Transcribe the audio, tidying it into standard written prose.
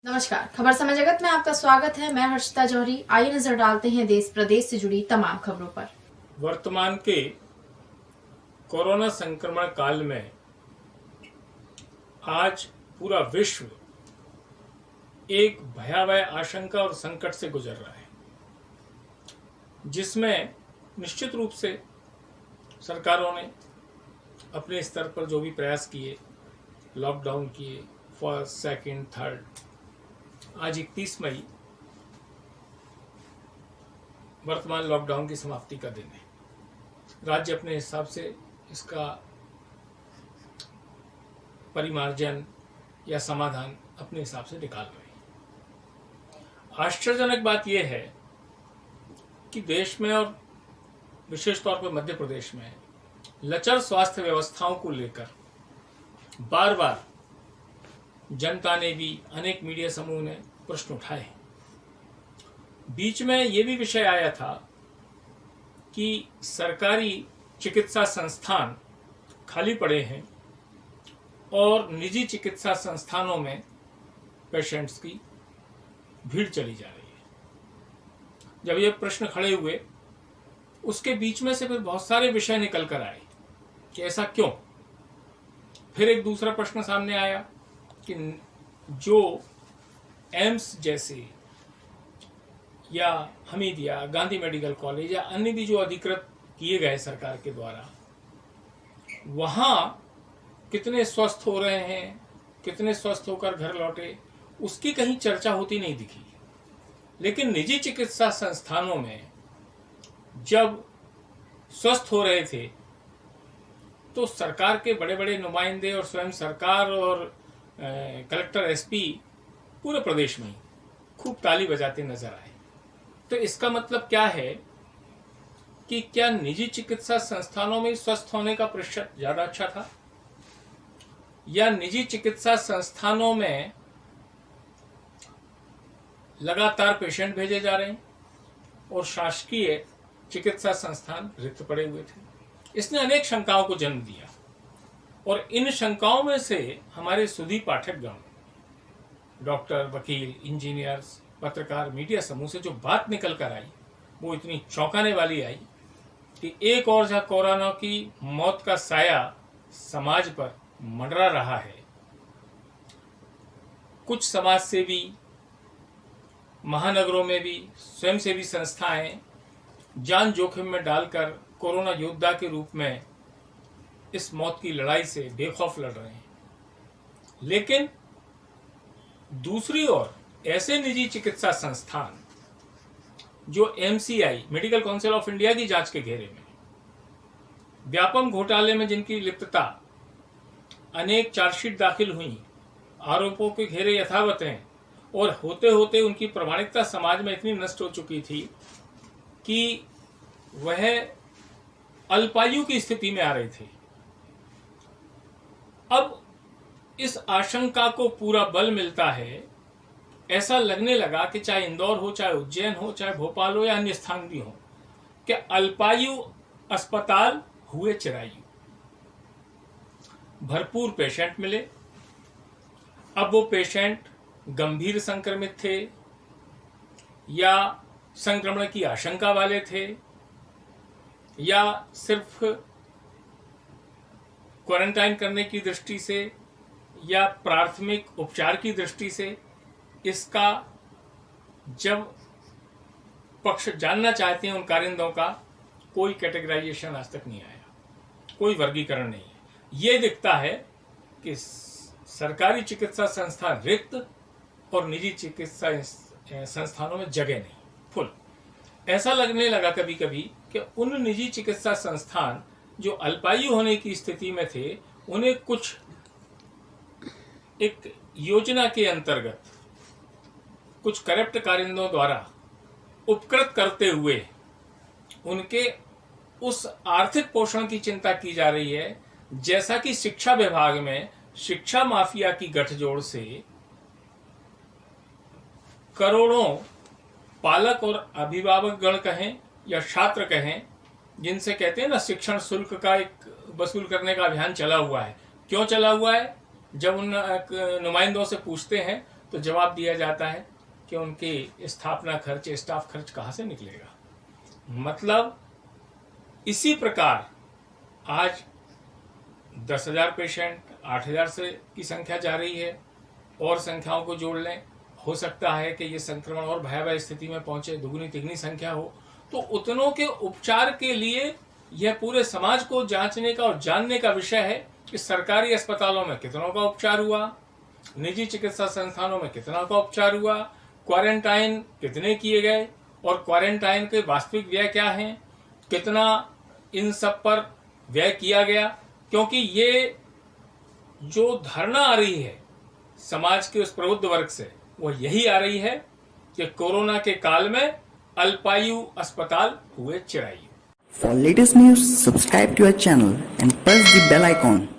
नमस्कार, खबर समय जगत में आपका स्वागत है। मैं हर्षिता जौहरी। आइए नजर डालते हैं देश प्रदेश से जुड़ी तमाम खबरों पर। वर्तमान के कोरोना संक्रमण काल में आज पूरा विश्व एक भयावह आशंका और संकट से गुजर रहा है, जिसमें निश्चित रूप से सरकारों ने अपने स्तर पर जो भी प्रयास किए, लॉकडाउन किए, फर्स्ट, सेकंड, थर्ड, आज 31 मई वर्तमान लॉकडाउन की समाप्ति का दिन है। राज्य अपने हिसाब से इसका परिमार्जन या समाधान अपने हिसाब से निकाल रहे हैं। आश्चर्यजनक बात यह है कि देश में और विशेष तौर पर मध्य प्रदेश में लचर स्वास्थ्य व्यवस्थाओं को लेकर बार बार जनता ने भी, अनेक मीडिया समूह ने प्रश्न उठाए हैं। बीच में यह भी विषय आया था कि सरकारी चिकित्सा संस्थान खाली पड़े हैं और निजी चिकित्सा संस्थानों में पेशेंट्स की भीड़ चली जा रही है। जब ये प्रश्न खड़े हुए, उसके बीच में से फिर बहुत सारे विषय निकल कर आए कि ऐसा क्यों। फिर एक दूसरा प्रश्न सामने आया कि जो एम्स जैसे या हमीदिया, गांधी मेडिकल कॉलेज या अन्य भी जो अधिकृत किए गए सरकार के द्वारा, वहां कितने स्वस्थ हो रहे हैं, कितने स्वस्थ होकर घर लौटे, उसकी कहीं चर्चा होती नहीं दिखी। लेकिन निजी चिकित्सा संस्थानों में जब स्वस्थ हो रहे थे तो सरकार के बड़े बड़े नुमाइंदे और स्वयं सरकार और कलेक्टर, एसपी पूरे प्रदेश में खूब ताली बजाते नजर आए। तो इसका मतलब क्या है कि क्या निजी चिकित्सा संस्थानों में स्वस्थ होने का प्रतिशत ज्यादा अच्छा था, या निजी चिकित्सा संस्थानों में लगातार पेशेंट भेजे जा रहे हैं और शासकीय चिकित्सा संस्थान रिक्त पड़े हुए थे। इसने अनेक शंकाओं को जन्म दिया और इन शंकाओं में से हमारे सुधी पाठकगण, डॉक्टर, वकील, इंजीनियर्स, पत्रकार, मीडिया समूह से जो बात निकल कर आई वो इतनी चौंकाने वाली आई कि एक और जहां कोरोना की मौत का साया समाज पर मंडरा रहा है, कुछ समाजसेवी, महानगरों में भी स्वयंसेवी संस्थाएं जान जोखिम में डालकर कोरोना योद्धा के रूप में इस मौत की लड़ाई से बेखौफ लड़ रहे हैं। लेकिन दूसरी ओर ऐसे निजी चिकित्सा संस्थान जो MCI, medical council of India की जांच के घेरे में, व्यापम घोटाले में जिनकी लिप्तता, अनेक चार्जशीट दाखिल हुई, आरोपों के घेरे यथावत हैं और होते होते उनकी प्रामाणिकता समाज में इतनी नष्ट हो चुकी थी कि वह अल्पायु की स्थिति में आ रहे थे। अब इस आशंका को पूरा बल मिलता है। ऐसा लगने लगा कि चाहे इंदौर हो, चाहे उज्जैन हो, चाहे भोपाल हो या अन्य स्थान भी हो, कि अल्पायु अस्पताल हुए चिरायु। भरपूर पेशेंट मिले। अब वो पेशेंट गंभीर संक्रमित थे या संक्रमण की आशंका वाले थे या सिर्फ क्वारंटाइन करने की दृष्टि से या प्राथमिक उपचार की दृष्टि से, इसका जब पक्ष जानना चाहते हैं उन कारिंदों का, कोई कैटेगराइजेशन आज तक नहीं आया, कोई वर्गीकरण नहीं है। ये दिखता है कि सरकारी चिकित्सा संस्थान रिक्त और निजी चिकित्सा संस्थानों में जगह नहीं, फुल। ऐसा लगने लगा कभी कभी कि उन निजी चिकित्सा संस्थान जो अल्पायु होने की स्थिति में थे, उन्हें कुछ एक योजना के अंतर्गत कुछ करप्ट कारिंदों द्वारा उपकृत करते हुए उनके उस आर्थिक पोषण की चिंता की जा रही है, जैसा कि शिक्षा विभाग में शिक्षा माफिया की गठजोड़ से करोड़ों पालक और अभिभावक गण कहें या छात्र कहें, जिनसे कहते हैं ना शिक्षण शुल्क का एक वसूल करने का अभियान चला हुआ है। क्यों चला हुआ है? जब उन नुमाइंदों से पूछते हैं तो जवाब दिया जाता है कि उनकी स्थापना खर्च, स्टाफ खर्च कहाँ से निकलेगा। मतलब इसी प्रकार आज 10,000 पेशेंट, 8,000 से की संख्या जा रही है, और संख्याओं को जोड़ लें, हो सकता है कि ये संक्रमण और भयावह स्थिति में पहुंचे, दुगनी तिगनी संख्या हो, तो उतनों के उपचार के लिए यह पूरे समाज को जांचने का और जानने का विषय है कि सरकारी अस्पतालों में कितनों का उपचार हुआ, निजी चिकित्सा संस्थानों में कितना का उपचार हुआ, क्वारंटाइन कितने किए गए और क्वारंटाइन के वास्तविक व्यय क्या हैं, कितना इन सब पर व्यय किया गया। क्योंकि ये जो धारणा आ रही है समाज के उस प्रबुद्ध वर्ग से, वो यही आ रही है कि कोरोना के काल में अल्पायु अस्पताल हुए Chirayu. For latest news, subscribe to our channel and press the bell icon.